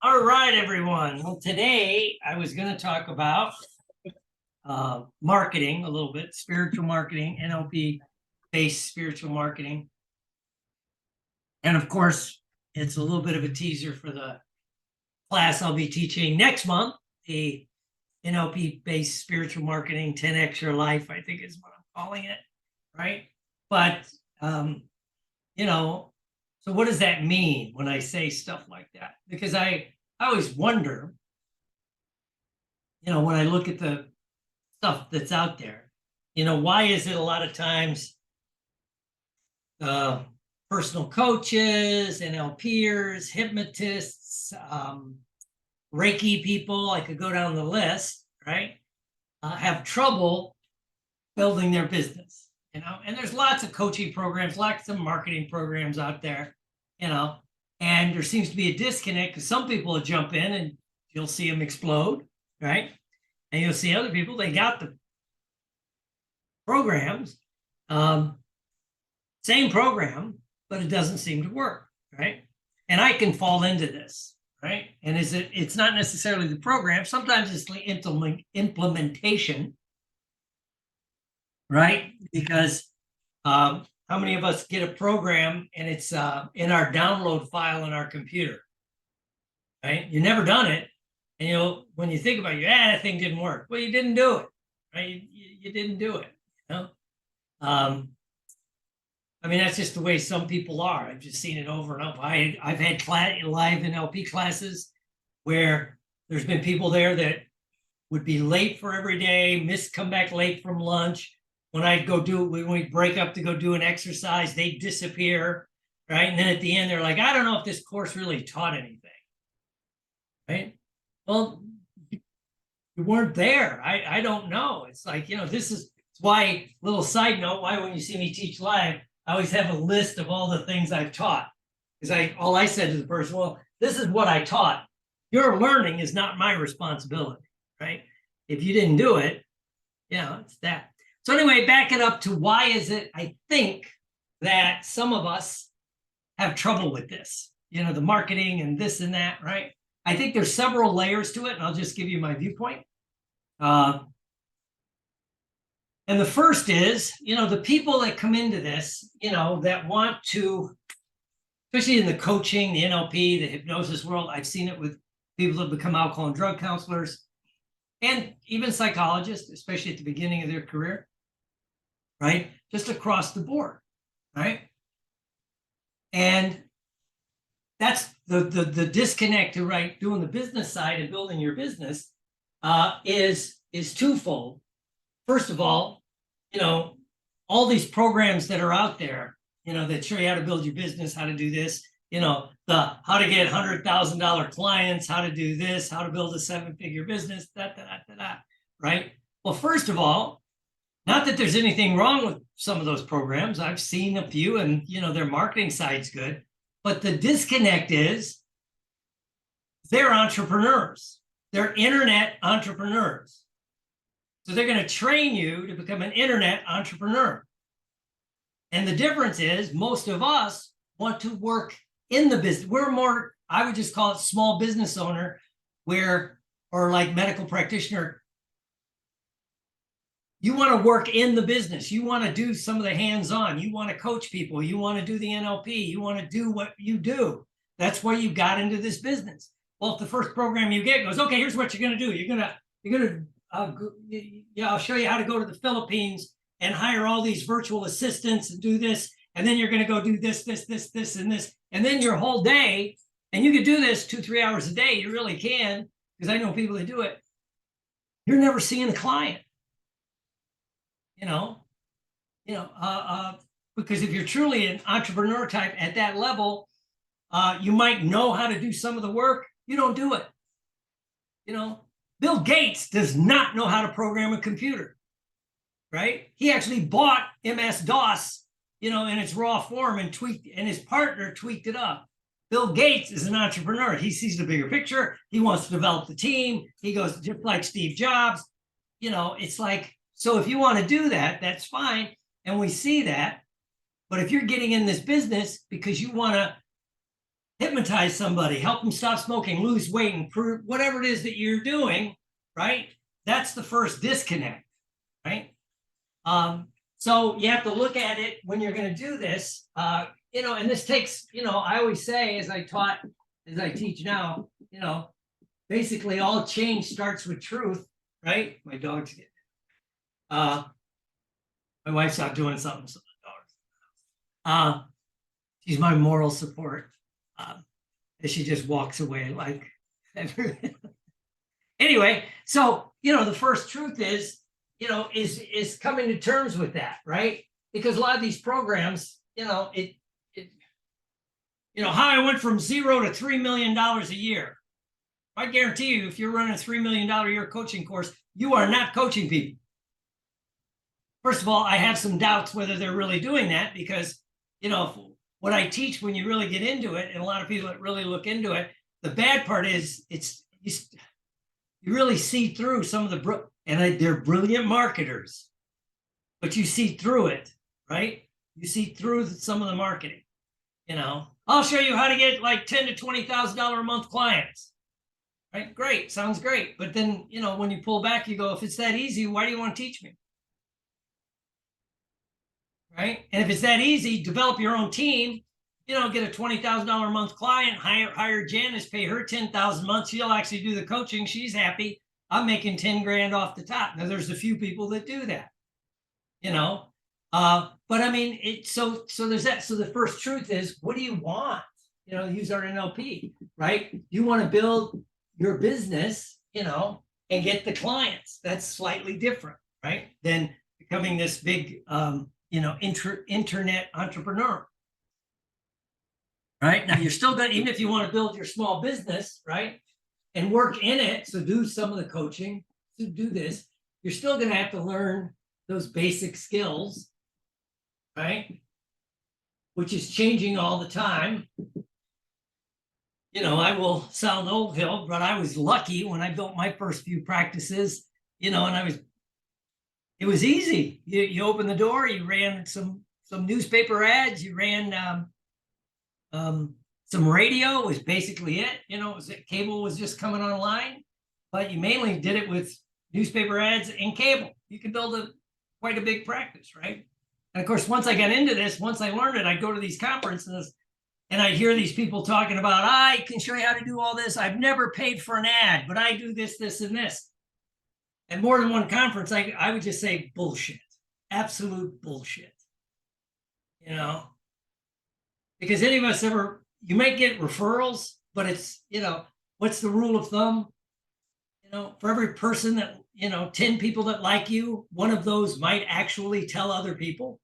All right, everyone. Well, today I was going to talk about marketing a little bit, spiritual marketing, NLP-based spiritual marketing. And of course, it's a little bit of a teaser for the class I'll be teaching next month, the NLP-based spiritual marketing, 10X Your Life, I think is what I'm calling it, right? But, you know, so what does that mean when I say stuff like that? Because I always wonder, when I look at the stuff that's out there, why is it a lot of times personal coaches, NLPers, hypnotists, Reiki people, I could go down the list, right? Have trouble building their business, and there's lots of coaching programs, lots of marketing programs out there, and there seems to be a disconnect because some people will jump in and you'll see them explode, right? And you'll see other people, they got the programs, same program, but it doesn't seem to work, right? And I can fall into this, right? And it's not necessarily the program. Sometimes it's the implementation, right? Because how many of us get a program and it's in our download file in our computer, right? You've never done it. And when you think about it, that thing didn't work. Well, you didn't do it, right? You didn't do it, I mean, that's just the way some people are. I've just seen it over and over. I've had live NLP classes where there's been people there that would be late for every day, come back late from lunch. When we break up to go do an exercise, they disappear, right? And then at the end, they're like, I don't know if this course really taught anything, right? Well, you weren't there. I don't know. It's like, this is why, little side note, why when you see me teach live, I always have a list of all the things I've taught. Because all I said to the person, well, this is what I taught. Your learning is not my responsibility, right? If you didn't do it, it's that. So anyway, back it up to why is it, I think, that some of us have trouble with this, the marketing and this and that, right? I think there's several layers to it, and I'll just give you my viewpoint. And the first is, the people that come into this, that want to, especially in the coaching, the NLP, the hypnosis world, I've seen it with people that become alcohol and drug counselors and even psychologists, especially at the beginning of their career, right? Just across the board, right? And that's the disconnect to, right, doing the business side and building your business is twofold. First of all, all these programs that are out there, that show you how to build your business, how to do this, the how to get $100,000 clients, how to do this, how to build a 7-figure business, right? Well, first of all, not that there's anything wrong with some of those programs. I've seen a few and, their marketing side's good, but the disconnect is they're entrepreneurs. They're internet entrepreneurs. So they're going to train you to become an internet entrepreneur. And the difference is most of us want to work in the business. We're more, I would just call it small business owner, or like medical practitioner. You want to work in the business. You want to do some of the hands-on. You want to coach people. You want to do the NLP. You want to do what you do. That's why you got into this business. Well, if the first program you get goes, okay, here's what you're going to do. You're going to I'll show you how to go to the Philippines and hire all these virtual assistants and do this. And then you're going to go do this, and this. And then your whole day, and you could do this 2-3 hours a day. You really can, because I know people that do it. You're never seeing a client, because if you're truly an entrepreneur type at that level, you might know how to do some of the work. You don't do it, Bill Gates does not know how to program a computer, right? He actually bought MS-DOS, in its raw form and his partner tweaked it up. Bill Gates is an entrepreneur. He sees the bigger picture. He wants to develop the team. He goes just like Steve Jobs. It's like, so if you want to do that, that's fine. And we see that. But if you're getting in this business because you want to hypnotize somebody, help them stop smoking, lose weight, improve whatever it is that you're doing, right? That's the first disconnect, right? So you have to look at it when you're going to do this, and this takes, I always say, as I teach now, basically all change starts with truth, right? My dog's getting, my wife's out doing something, so the dog's, she's my moral support. And she just walks away like, anyway, so, the first truth is, is coming to terms with that, right? Because a lot of these programs, how I went from 0 to $3 million a year. I guarantee you, if you're running a $3 million a year coaching course, you are not coaching people. First of all, I have some doubts whether they're really doing that because, what I teach, when you really get into it, and a lot of people that really look into it, the bad part is you really see through some of they're brilliant marketers, but you see through it, right? You see through some of the marketing. I'll show you how to get like $10,000 to $20,000 a month clients, right? Great, sounds great. But then, when you pull back, you go, if it's that easy, why do you want to teach me? Right? And if it's that easy, develop your own team, get a $20,000 a month client, hire Janice, pay her $10,000 a month. She'll actually do the coaching. She's happy. I'm making 10 grand off the top. Now there's a few people that do that, but I mean, so there's that. So the first truth is, what do you want? Use our NLP, right? You want to build your business, and get the clients. That's slightly different, right? Than becoming this big, internet entrepreneur. Right now, you're still going to, even if you want to build your small business, right, and work in it, so do some of the coaching, to do this, you're still going to have to learn those basic skills, right, which is changing all the time. I will sound old, Hill, but I was lucky when I built my first few practices, and it was easy. You open the door, you ran some newspaper ads, you ran some radio was basically it. Cable was just coming online, but you mainly did it with newspaper ads and cable. You could build quite a big practice, right? And of course, once I got into this, once I learned it, I'd go to these conferences and I'd hear these people talking about, I can show you how to do all this. I've never paid for an ad, but I do this, this, and this. At more than one conference, I would just say bullshit, absolute bullshit, because any of us you might get referrals, but it's, what's the rule of thumb? For every person that, 10 people that like you, one of those might actually tell other people,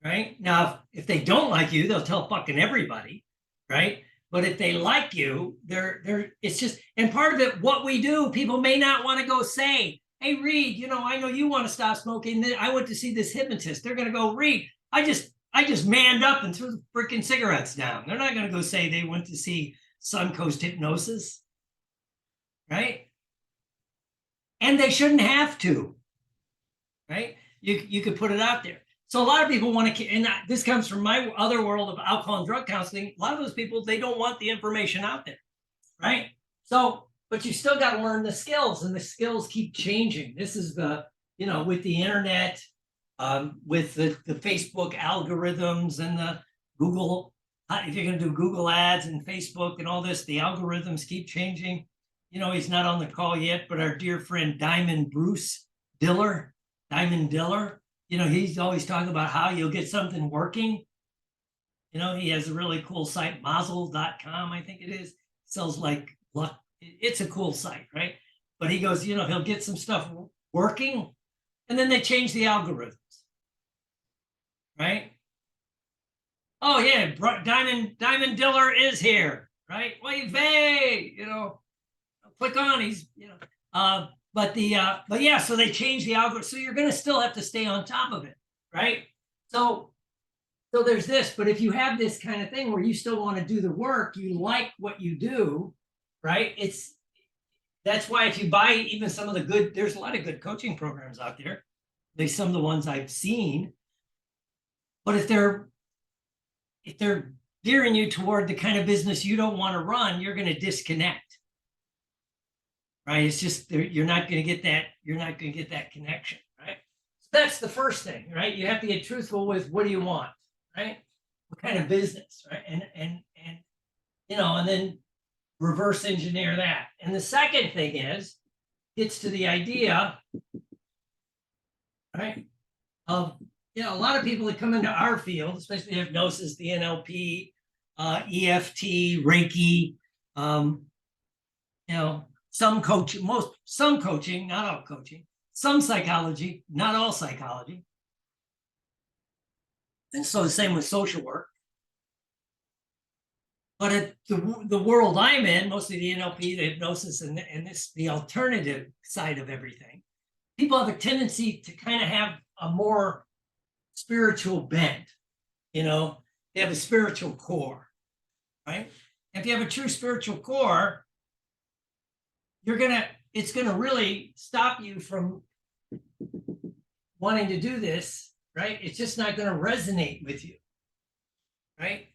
right? Now, if they don't like you, they'll tell fucking everybody, right? But if they like you, it's just, and part of it, what we do, people may not want to go say, hey, Reed, I know you want to stop smoking. I went to see this hypnotist. They're going to go, Reed, I just manned up and threw the freaking cigarettes down. They're not going to go say they went to see Suncoast Hypnosis, right? And they shouldn't have to, right? You could put it out there. So a lot of people want to, and this comes from my other world of alcohol and drug counseling. A lot of those people, they don't want the information out there, right? So, but you still got to learn the skills, and the skills keep changing. This is with the internet, with the Facebook algorithms and the Google, if you're going to do Google ads and Facebook and all this, the algorithms keep changing. He's not on the call yet, but our dear friend Diamond Diller, he's always talking about how you'll get something working. He has a really cool site, mazel.com, I think it is. Sells like luck. It's a cool site, right? But he goes, he'll get some stuff working, and then they change the algorithms, right? Oh yeah, Diamond Diller is here, right? Wave, hey, click on. He's, but yeah, so they change the algorithm. So you're going to still have to stay on top of it, right? So there's this, but if you have this kind of thing where you still want to do the work, you like what you do, right? That's why if you buy even some of the good, there's a lot of good coaching programs out there, at least some of the ones I've seen. But if they're steering you toward the kind of business you don't want to run, you're going to disconnect. Right? It's just you're not going to get that. You're not going to get that connection. Right? So that's the first thing. Right? You have to get truthful with what do you want. Right? What kind of business? Right? And and then reverse engineer that. And the second thing gets to the idea, right, of a lot of people that come into our field, especially hypnosis, the NLP, EFT, Reiki, some coaching, not all coaching, some psychology, not all psychology. And so the same with social work. But at the world I'm in, mostly the NLP, the hypnosis, and the alternative side of everything, people have a tendency to kind of have a more spiritual bent. They have a spiritual core, right? If you have a true spiritual core, it's gonna really stop you from wanting to do this, right? It's just not gonna resonate with you, right?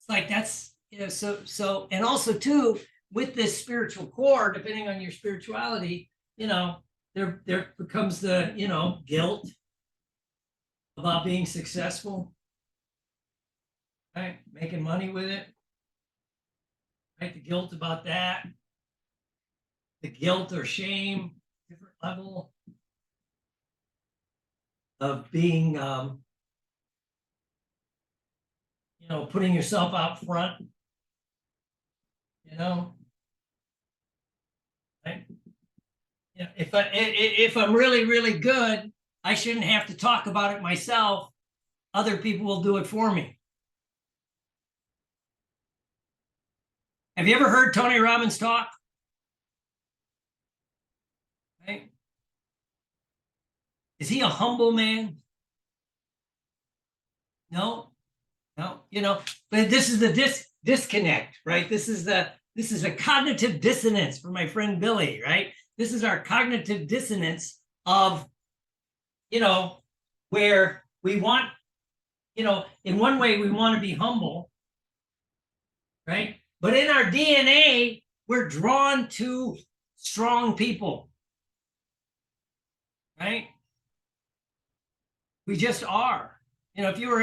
It's like that's. So and also too, with this spiritual core, depending on your spirituality, there becomes the guilt about being successful, right? Making money with it, right? The guilt about that, the guilt or shame, different level of being, putting yourself out front. Right? If I'm really, really good, I shouldn't have to talk about it myself. Other people will do it for me. Have you ever heard Tony Robbins talk? Right? Is he a humble man? No. But this is the disconnect, right? This is a cognitive dissonance for my friend Billy, right? This is our cognitive dissonance of, where we want, in one way we want to be humble, right? But in our DNA, we're drawn to strong people, right? We just are. If you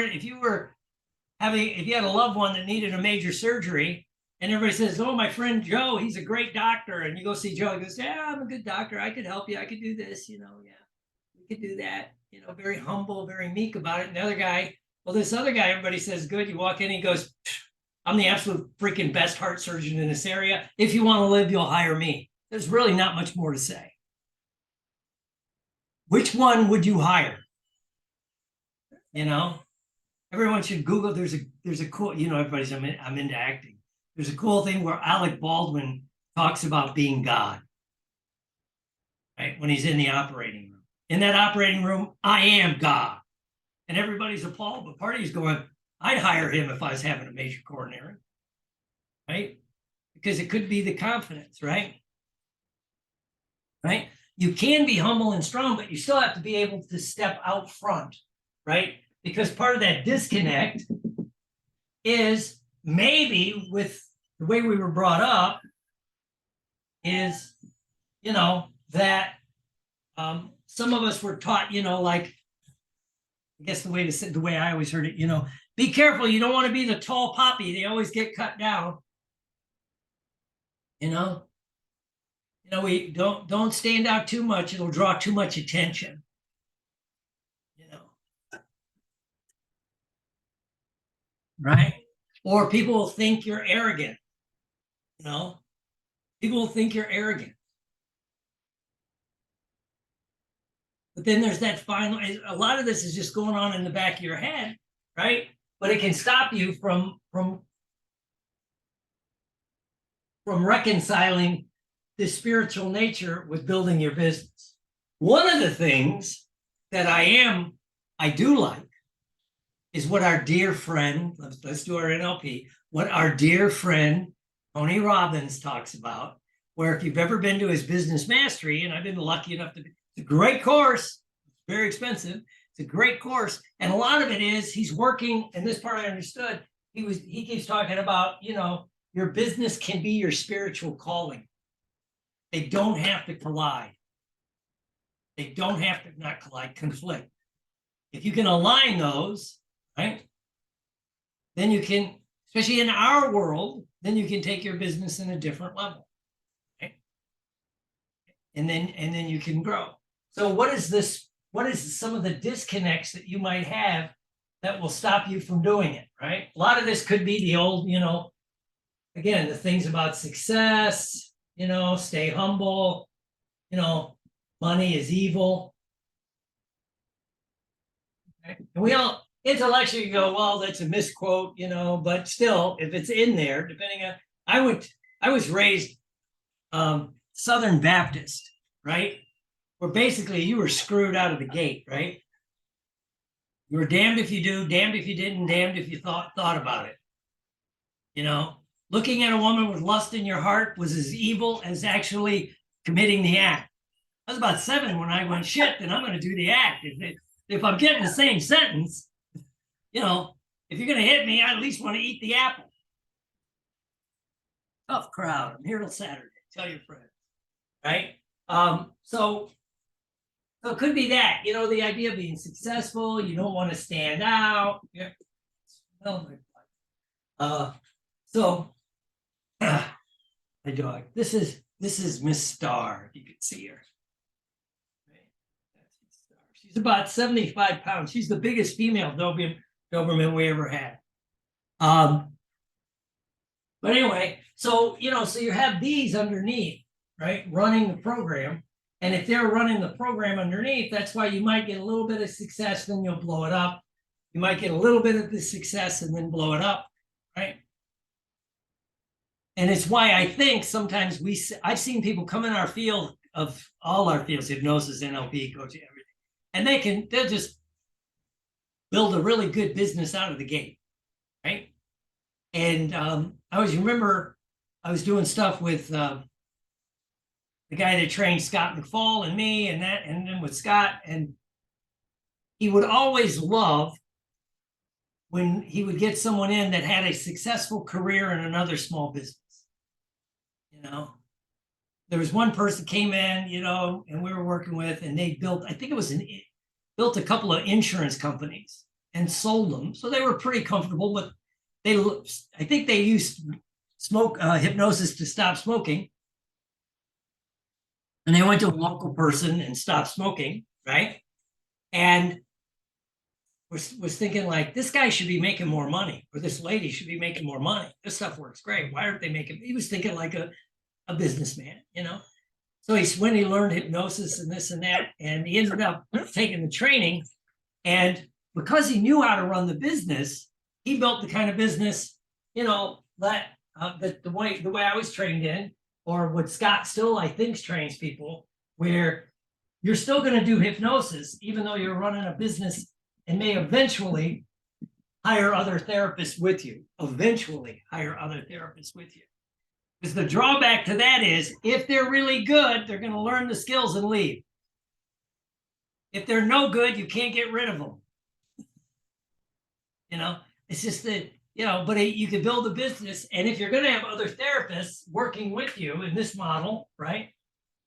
had a loved one that needed a major surgery, and everybody says, "Oh, my friend Joe, he's a great doctor," and you go see Joe, he goes, "Yeah, I'm a good doctor. I could help you. I could do this. Yeah, we could do that." Very humble, very meek about it. And the other guy, this other guy, everybody says good. You walk in, he goes, "I'm the absolute freaking best heart surgeon in this area. If you want to live, you'll hire me." There's really not much more to say. Which one would you hire? Everyone should Google. There's a cool, everybody's, I'm into acting. There's a cool thing where Alec Baldwin talks about being God, right? When he's in the operating room. In that operating room, I am God. And everybody's appalled, but part of you's going, I'd hire him if I was having a major coronary, right? Because it could be the confidence, right? Right? You can be humble and strong, but you still have to be able to step out front, right? Because part of that disconnect is maybe with the way we were brought up is, that some of us were taught, like, I guess the way I always heard it, be careful. You don't want to be the tall poppy. They always get cut down. We don't stand out too much. It'll draw too much attention. Right? Or people will think you're arrogant. People will think you're arrogant. But then there's that final, a lot of this is just going on in the back of your head, right? But it can stop you from reconciling the spiritual nature with building your business. One of the things that I do like is what our dear friend, let's do our NLP, what our dear friend Tony Robbins talks about, where if you've ever been to his business mastery, and I've been lucky enough to, it's a great course, it's very expensive, it's a great course, and a lot of it is he's working, and this part I understood, he keeps talking about, your business can be your spiritual calling. They don't have to collide. They don't have to not collide, conflict. If you can align those, right, then you can, especially in our world, then you can take your business in a different level, right? And then you can grow. So what is this? What is some of the disconnects that you might have that will stop you from doing it, right? A lot of this could be the old, again, the things about success, stay humble, money is evil. Right? And we all intellectually go, well, that's a misquote, but still, if it's in there, depending on, I was raised Southern Baptist, right? Where basically you were screwed out of the gate, right? You were damned if you do, damned if you didn't, damned if you thought about it. Looking at a woman with lust in your heart was as evil as actually committing the act. I was about 7 when I went, shit, then I'm going to do the act. If I'm getting the same sentence, if you're going to hit me, I at least want to eat the apple. Tough crowd. I'm here till Saturday. Tell your friends, right? So it could be that, the idea of being successful. You don't want to stand out. Yeah. So my dog. This is Miss Star. You can see her. She's about 75 pounds. She's the biggest female Doberman we ever had. But anyway, so you have these underneath, right, running the program. And if they're running the program underneath, that's why you might get a little bit of success, then you'll blow it up. You might get a little bit of the success and then blow it up, right? And it's why I think sometimes I've seen people come in our field, of all our fields, hypnosis, NLP, coaching, everything, and they'll just build a really good business out of the gate, right? And I always remember I was doing stuff with the guy that trained Scott McFall and me, and then with Scott, and he would always love when he would get someone in that had a successful career in another small business. There was one person came in, and we were working with, and they built, I think it was built a couple of insurance companies and sold them. So they were pretty comfortable, but I think they used hypnosis to stop smoking. And they went to a local person and stopped smoking, right? And was thinking like, this guy should be making more money, or this lady should be making more money. This stuff works great. Why aren't they making? He was thinking like a businessman, So when he learned hypnosis and this and that, and he ended up taking the training, and because he knew how to run the business, he built the kind of business, that the way I was trained in, or what Scott still, I think, trains people, where you're still going to do hypnosis, even though you're running a business, and may eventually hire other therapists with you. Because the drawback to that is, if they're really good, they're going to learn the skills and leave. If they're no good, you can't get rid of them. It's just that, but you can build a business. And if you're going to have other therapists working with you in this model, right?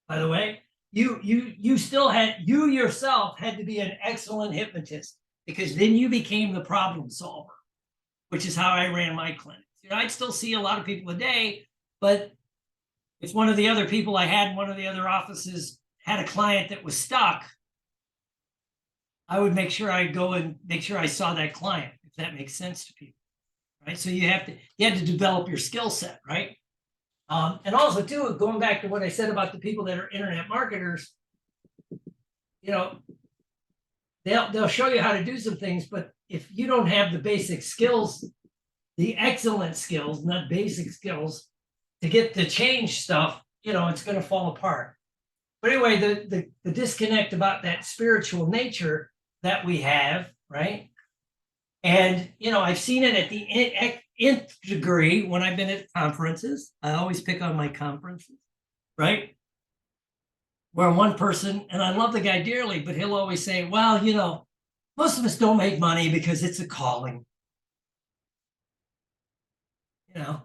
By the way, you yourself had to be an excellent hypnotist, because then you became the problem solver, which is how I ran my clinics. I'd still see a lot of people a day, but if one of the other people I had in one of the other offices had a client that was stuck, I would make sure I go and make sure I saw that client, if that makes sense to people, right? So you had to develop your skill set, right? And also too, going back to what I said about the people that are internet marketers, they'll show you how to do some things, but if you don't have the basic skills, the excellent skills, not basic skills, to get the change stuff, it's going to fall apart. But anyway, the disconnect about that spiritual nature that we have, right? And, I've seen it at the nth degree when I've been at conferences. I always pick on my conferences, right? Where one person, and I love the guy dearly, but he'll always say, well, most of us don't make money because it's a calling. you know.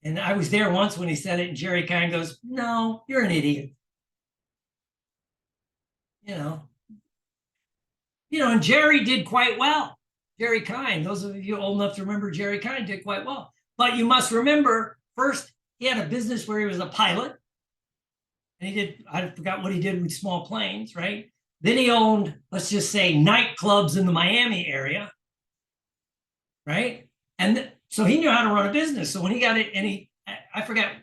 And I was there once when he said it, and Jerry kind of goes, "No, you're an idiot." You know, and Jerry did quite well. Jerry Kind, those of you old enough to remember Jerry Kind did quite well. But you must remember, first, he had a business where he was a pilot. And he did, I forgot what he did with small planes, right? Then he owned, let's just say, nightclubs in the Miami area, right? And so he knew how to run a business. So when he got it, and I forgot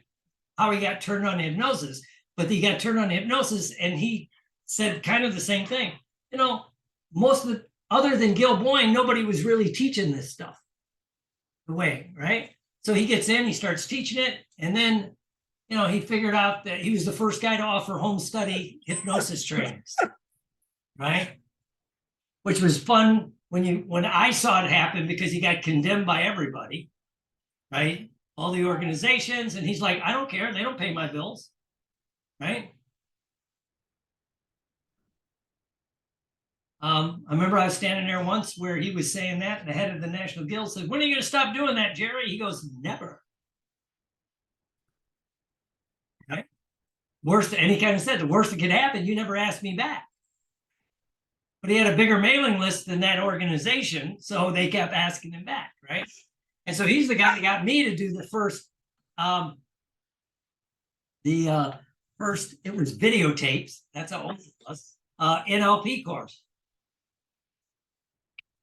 how he got turned on to hypnosis, but he got turned on to hypnosis, and he said kind of the same thing. Most of the, other than Gil Boyne, nobody was really teaching this stuff the way, right? So he gets in, he starts teaching it, and then, he figured out that he was the first guy to offer home study hypnosis trainings, right? Which was fun when I saw it happen, because he got condemned by everybody, right? All the organizations, and he's like, I don't care, they don't pay my bills, right? I remember I was standing there once where he was saying that, and the head of the National Guild said, "When are you going to stop doing that, Jerry?" He goes, "Never." Right? Worst, and he kind of said, the worst that could happen, you never asked me back. But he had a bigger mailing list than that organization, so they kept asking him back, right? And so he's the guy that got me to do the first, it was videotapes. That's how old it was. NLP course.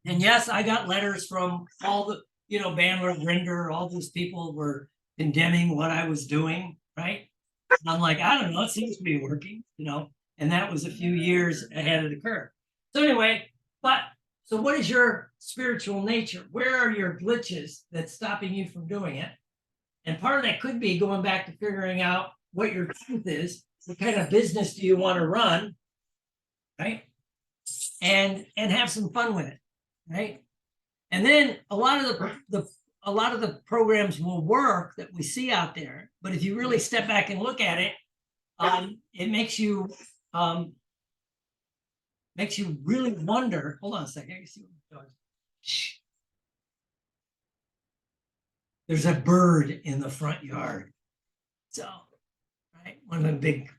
And yes, I got letters from all the, Bandler, Grinder, all those people were condemning what I was doing, right? And I'm like, I don't know, it seems to be working, and that was a few years ahead of the curve. So anyway, so what is your spiritual nature? Where are your glitches that's stopping you from doing it? And part of that could be going back to figuring out what your truth is. What kind of business do you want to run, right? And have some fun with it, right? And then a lot of the programs will work that we see out there, but if you really step back and look at it, it makes you really wonder. Hold on a second. I can see what I'm doing. Shh. There's a bird in the front yard. So, right, one of the big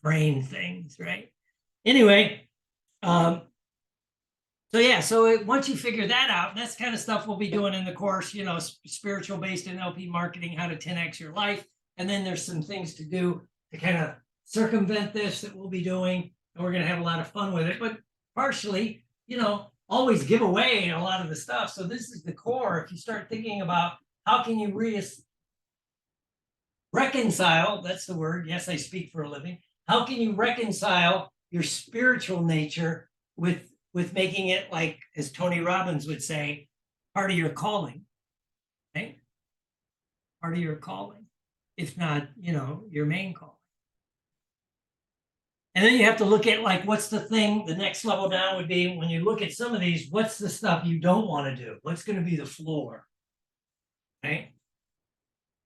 crane things, right? Anyway, so once you figure that out, that's the kind of stuff we'll be doing in the course, spiritual based NLP marketing, how to 10x your life. And then there's some things to do to kind of circumvent this that we'll be doing. And we're going to have a lot of fun with it. But partially, always give away a lot of the stuff. So this is the core. If you start thinking about how can you reconcile, that's the word. Yes, I speak for a living. How can you reconcile your spiritual nature with making it, like, as Tony Robbins would say, part of your calling, right? Part of your calling, if not, your main calling. And then you have to look at, like, what's the thing, the next level down would be, when you look at some of these, what's the stuff you don't want to do? What's going to be the floor, right?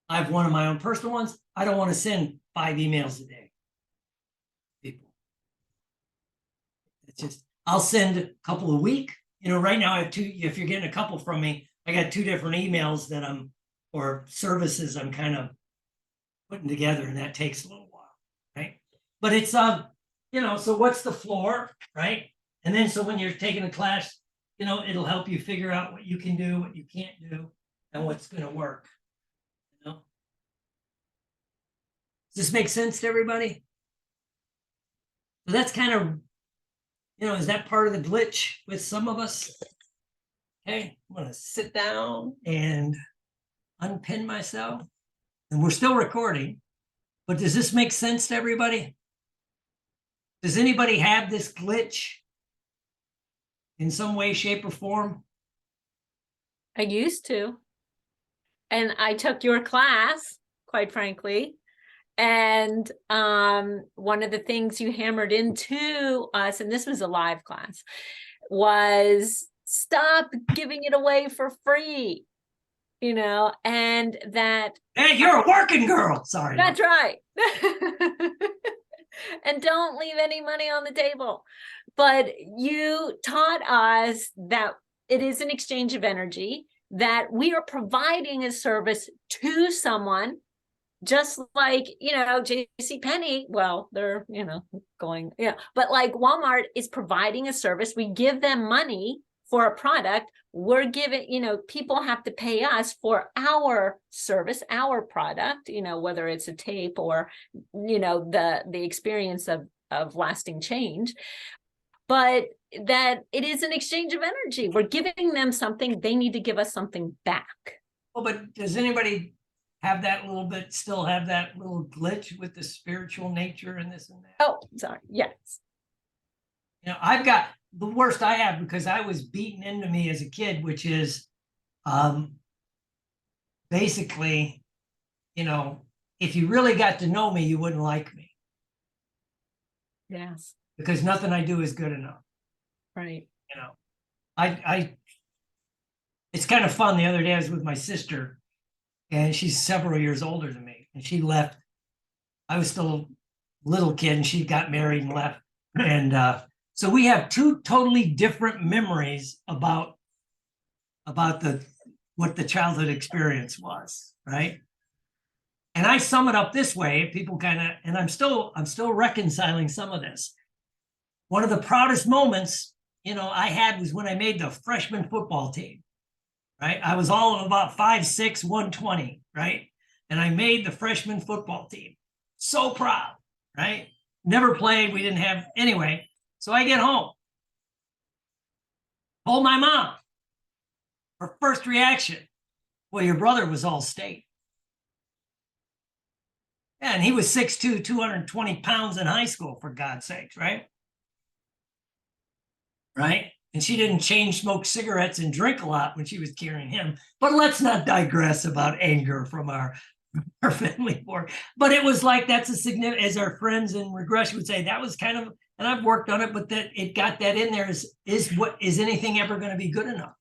I have one of my own personal ones. I don't want to send 5 emails a day. People. It's just, I'll send a couple a week. Right now I have 2. If you're getting a couple from me, I got 2 different emails that or services I'm kind of putting together, and that takes a little while, right? But it's so what's the floor, right? And then so when you're taking a class, it'll help you figure out what you can do, what you can't do, and what's going to work. Does this make sense to everybody? So that's kind of, is that part of the glitch with some of us? Okay, I'm going to sit down and unpin myself. And we're still recording, but does this make sense to everybody? Does anybody have this glitch in some way, shape, or form? I used to. And I took your class, quite frankly. And one of the things you hammered into us, and this was a live class, was stop giving it away for free, and that. Hey, you're a working girl. Sorry. That's right. And don't leave any money on the table. But you taught us that it is an exchange of energy. that we are providing a service to someone, just like, JCPenney, well, they're, going, but like Walmart is providing a service. We give them money for a product. We're giving, people have to pay us for our service, our product, whether it's a tape or, the experience of lasting change. But that it is an exchange of energy. We're giving them something, they need to give us something back. Well, but does anybody have that little bit, still have that little glitch with the spiritual nature and this and that? Oh, sorry. Yes. I've got the worst I have, because I was beaten into me as a kid, which is basically, if you really got to know me, you wouldn't like me. Yes. Because nothing I do is good enough. Right. It's kind of fun. The other day I was with my sister, and she's several years older than me, and she left. I was still a little kid, and she got married and left. And so we have two totally different memories about what the childhood experience was, right? And I sum it up this way, people and I'm still reconciling some of this. One of the proudest moments, I had was when I made the freshman football team, right? I was all of about 5'6", 120, right? And I made the freshman football team. So proud, right? Never played, we didn't have, anyway. So I get home. Told my mom. Her first reaction, well, your brother was all state. Yeah, and he was 6'2", 220 pounds in high school, for God's sakes, right? Right? And she didn't smoke cigarettes and drink a lot when she was carrying him. But let's not digress about anger from our family board. But it was like, that's a significant, as our friends in regression would say, that was kind of, and I've worked on it, but that it got that in there is anything ever going to be good enough?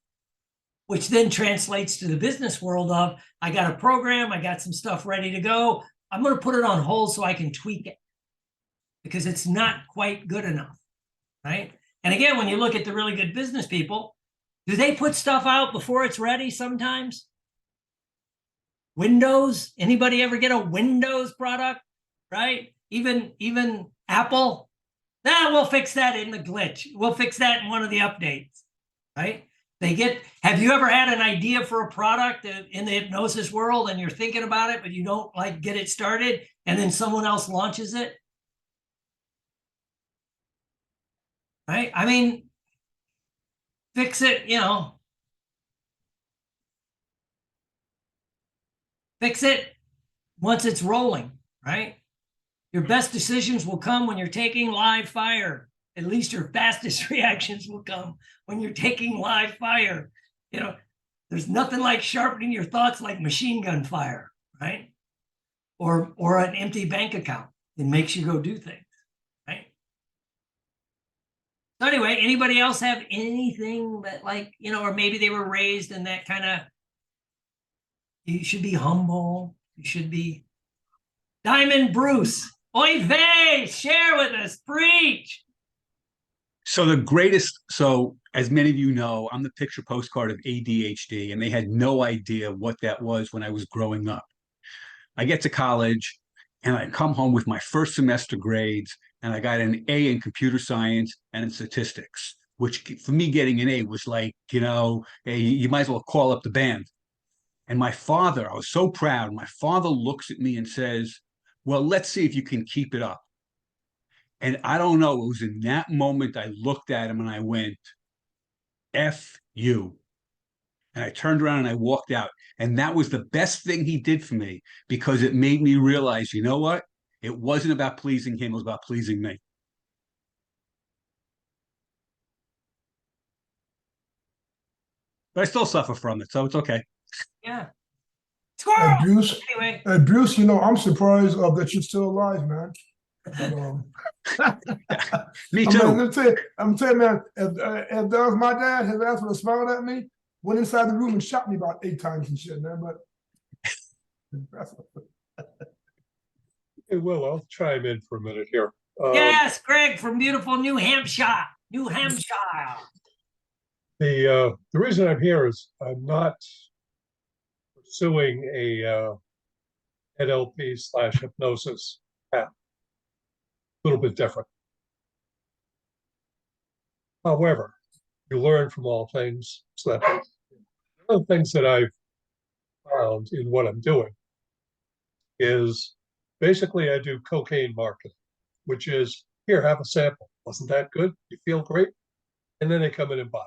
Which then translates to the business world of, I got a program, I got some stuff ready to go. I'm going to put it on hold so I can tweak it, because it's not quite good enough, right? And again, when you look at the really good business people, do they put stuff out before it's ready sometimes? Windows, anybody ever get a Windows product, right? Even Apple, we'll fix that in the glitch. We'll fix that in one of the updates, right? Have you ever had an idea for a product in the hypnosis world and you're thinking about it, but you don't get it started, and then someone else launches it? Right? I mean, fix it, fix it once it's rolling, right? Your best decisions will come when you're taking live fire. At least your fastest reactions will come when you're taking live fire. There's nothing like sharpening your thoughts like machine gun fire, right? Or an empty bank account. It makes you go do things, right? So anyway, anybody else have anything that or maybe they were raised in that kind of, you should be humble, you should be. Diamond Bruce, oy vey, share with us, preach. So as many of you know, I'm the picture postcard of ADHD, and they had no idea what that was when I was growing up. I get to college and I come home with my first semester grades, and I got an A in computer science and in statistics, which for me, getting an A was like, hey, you might as well call up the band. And my father, I was so proud. My father looks at me and says, well, let's see if you can keep it up. And I don't know, it was in that moment I looked at him and I went, F you. And I turned around and I walked out. And that was the best thing he did for me, because it made me realize, you know what? It wasn't about pleasing him, it was about pleasing me. But I still suffer from it, so it's okay. Yeah. Bruce, Anyway. Bruce, I'm surprised that you're still alive, man. Me too. I'm telling you, man, if that was my dad, his ass would have smiled at me, went inside the room and shot me about 8 times and shit, man. But Hey, Will, I'll chime in for a minute here. Yes, Greg from beautiful New Hampshire. New Hampshire. The reason I'm here is I'm not pursuing a NLP/hypnosis path. A little bit different. However, you learn from all things. So that one of the things that I've found in what I'm doing is basically I do cocaine marketing, which is here, have a sample. Wasn't that good? You feel great? And then they come in and buy.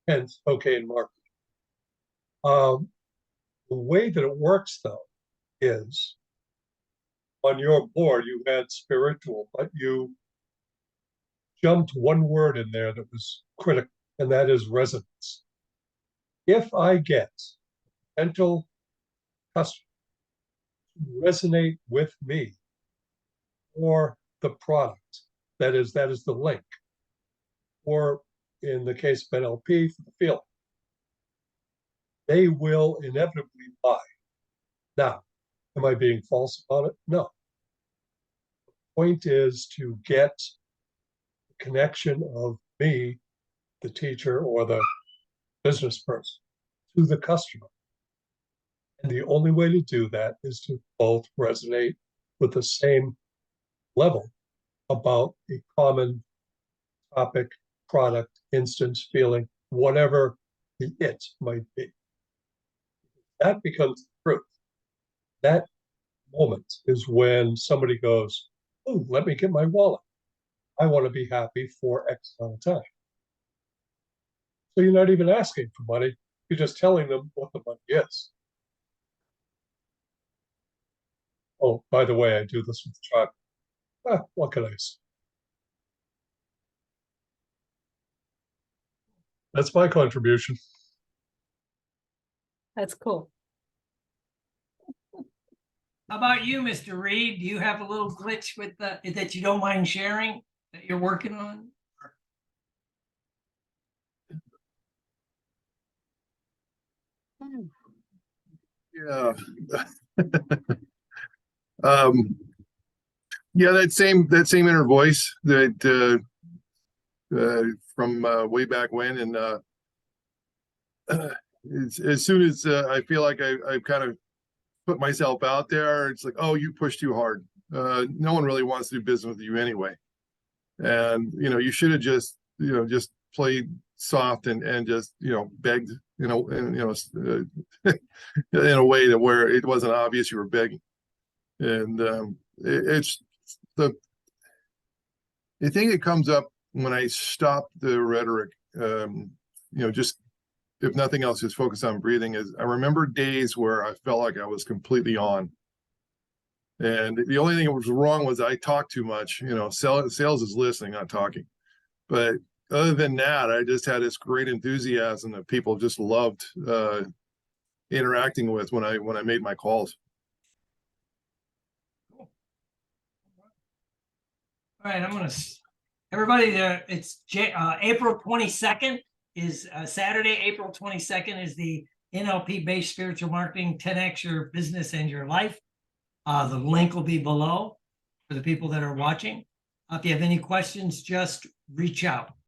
Hence cocaine marketing. The way that it works though is on your board you had spiritual, but you jumped one word in there that was critical, and that is resonance. If I get potential customer to resonate with me or the product, that is the link, or in the case of NLP, for the feeling, they will inevitably buy. Now, am I being false about it? No. The point is to get the connection of me, the teacher or the business person, to the customer. And the only way to do that is to both resonate with the same level about a common topic, product, instance, feeling, whatever the it might be. That becomes the truth. That moment is when somebody goes, oh, let me get my wallet. I want to be happy for X amount of time. So you're not even asking for money. You're just telling them what the money is. Oh, by the way, I do this with chocolate. What can I say? That's my contribution. That's cool. How about you, Mr. Reed? Do you have a little glitch with that you don't mind sharing that you're working on? Yeah. Yeah, that same inner voice that from way back when, and as soon as I feel like I've kind of put myself out there, it's like, oh, you push too hard. No one really wants to do business with you anyway, and you should have just played soft and just begged, and in a way that where it wasn't obvious you were begging. And it's the thing that comes up when I stop the rhetoric, just if nothing else, just focus on breathing, is I remember days where I felt like I was completely on. And the only thing that was wrong was I talked too much. Sales is listening, not talking. But other than that, I just had this great enthusiasm that people just loved interacting with when I made my calls. All right, everybody there, it's April 22nd is Saturday, April 22nd is the NLP-based spiritual marketing 10X your business and your life. The link will be below for the people that are watching. If you have any questions, just reach out.